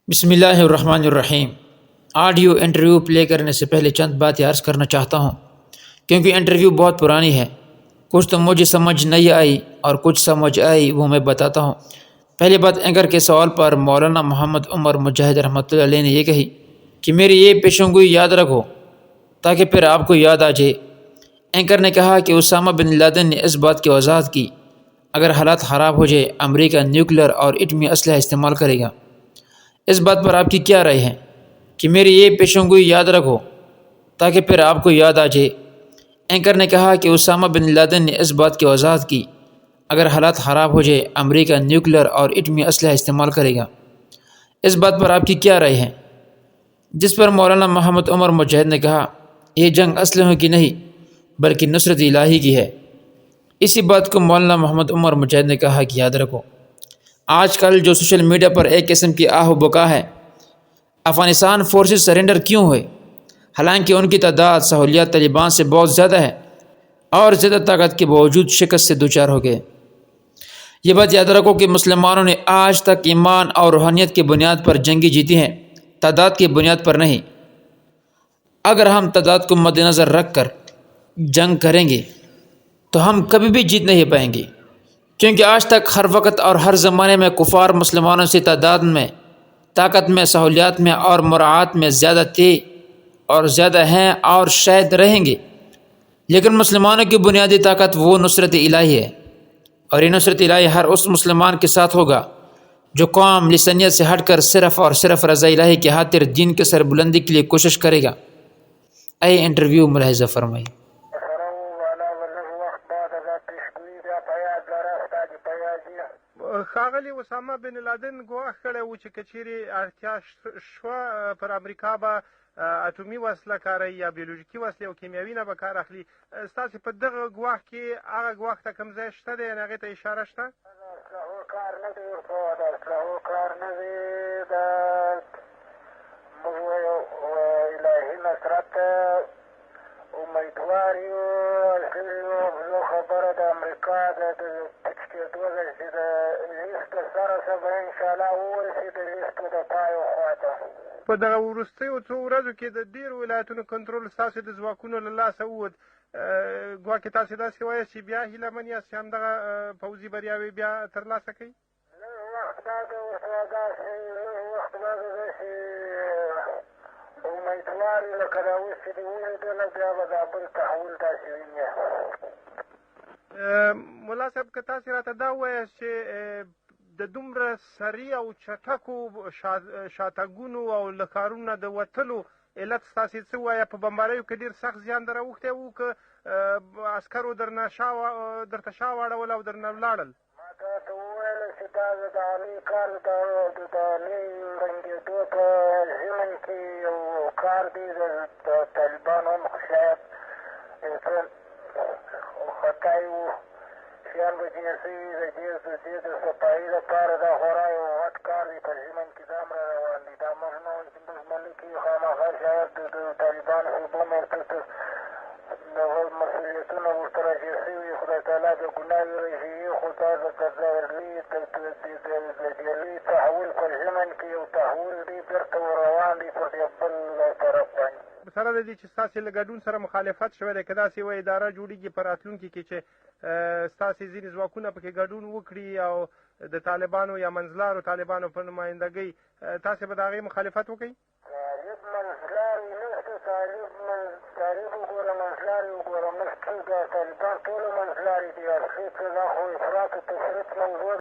बिस्मिल्लाहिर्रहमानिर्रहीम। Audio interview play करने से पहले चंद बातें अर्ज़ करना चाहता हूँ, क्योंकि इंटरव्यू बहुत पुरानी है। कुछ तो मुझे समझ नहीं आई और कुछ समझ आई, वो मैं बताता हूँ। पहली बात, एंकर के सवाल पर मौलाना मोहम्मद उमर मुजाहिद रहमतुल्लाह अलैह ने यह कही कि मेरी ये पेशेंगोई याद रखो ताकि फिर आपको याद आ जाए। एंकर ने कहा कि उसामा बिन लादेन ने इस बात की वजाहत की, अगर हालात ख़राब हो जाए अमेरिका न्यूक्लियर और एटमी असलहा इस्तेमाल करेगा। इस बात पर आपकी क्या राय है कि मेरी ये पेशेंगोई याद रखो ताकि फिर आपको याद आ जाए। एंकर ने कहा कि उसामा बिन लादेन ने इस बात की वजाहत की, अगर हालात ख़राब हो जाए अमेरिका न्यूक्लियर और एटमी असलहा इस्तेमाल करेगा। इस बात पर आपकी क्या राय है? जिस पर मौलाना मोहम्मद उमर मुजाहिद ने कहा, यह जंग असलहों की नहीं बल्कि नुसरत इलाही की है। इसी बात को मौलाना मोहम्मद उमर मुजाहिद ने कहा कि याद रखो, आजकल जो सोशल मीडिया पर एक किस्म की आह बका है, अफ़गानिस्तान फोर्सेस सरेंडर क्यों हुए, हालांकि उनकी तादाद सहूलियात तालिबान से बहुत ज़्यादा है और ज़्यादा ताकत के बावजूद शिकस्त से दूचार हो गए। ये बात याद रखो कि मुसलमानों ने आज तक ईमान और रूहानियत की बुनियाद पर जंगी जीती हैं, तादाद की बुनियाद पर नहीं। अगर हम तादाद को मद्देनज़र रख कर जंग करेंगे तो हम कभी भी जीत नहीं पाएंगे, क्योंकि आज तक हर वक्त और हर ज़माने में कुफ़ार मुसलमानों से तादाद में, ताकत में, सहूलियात में और मुराआत में ज़्यादा थे और ज़्यादा हैं और शायद रहेंगे। लेकिन मुसलमानों की बुनियादी ताकत वो नुसरत इलाही है, और ये नुसरत इलाही हर उस मुसलमान के साथ होगा जो कौम लिसानियत से हटकर सिर्फ़ और सिर्फ रज़ा इलाही की खातिर दीन के सरबुलंदी के लिए कोशिश करेगा। आइए इंटरव्यू मुलाहिज़ा फरमाइए। ښاغلي اسامه بن لادن ګواښ کړی و چې که چیرې اړتیا شوه پر امریکا به اټومي وسله کاروي یا بیولوژیکي وسلې او کیمیاوي نه به کار اخلي. ستاسې په دغه ګواښ کې هغه ګواښ ته کوم ځای شته دی، یعنې هغې ته اشاره شته؟ کار نه دی ورته، د اسلحو کار نه دی، د موږ الهي نصرت امیدوار یو. یو خبره د امریکا د ټیټ کېدو ده چې د لیست له سره څه به انشاءالله وورسي د لیستو د پایو خواته. په دغه وروستیو څو ورځو کې د ډېرو ولایتونو کنټرول ستاسې د ځواکونو له لاسه ووت. ګواکې تاسې داسې وایاست چې بیا هیله من یاست چې همدغه پوځي بریاوې بیا ترلاسه کوي؟ لږ وخت بعد ورته داسې امیدوار یو، لکه دا اوس چې دې ولیدله بیا به دا بل تحول داسې ویني. ملا صاحب، که تاسې راته دا ووایاست چې د دومره سریع او چټکو شاتګونو او له کارونه د وتلو علت ستاسې څه وایه؟ په بمباریو کې ډېر سخت زیان در اوښتی و که عسکرو درته شا واړول او درنه ولاړل؟ ما ته وویل چې دا د عالي کار د عالي رنګېدو په ضمن کې یو کار دی. د طالبانو هم شاید یو څه خطای و، شیان به ځینې شوي د دې د صفایي لپاره دا خورا یو غټ کار دی. په ضمن کې دا هم را روان دی. دا موږ نه چې موږ منو کې خامخا شاید د طالبانو صوبو مرکز دغه مسؤلیتونه ورته راجع شوي. خدای تعالی د ګناه ویښوي، خو دا د لوی تحول په ضمن کې یو تحول دی بېرته روان دی په دې بل طرف باندې. سره د دې چې ستاسې له ګډون سره مخالفت شوی دی، که داسې یوه اداره جوړېږي په راتلونکي کې چې ستاسې ځینې ځواکونه پکې ګډون وکړي او د طالبانو یا منځلارو طالبانو په نمایندګۍ، تاسې به د هغې مخالفت وکړئ؟ طالب منځلاري نشته، طالب وګوره، منځلاري وګوره، موږ ټول د طالبان ټولو منځلاري دي. دا خو افراط و تفریط موضوع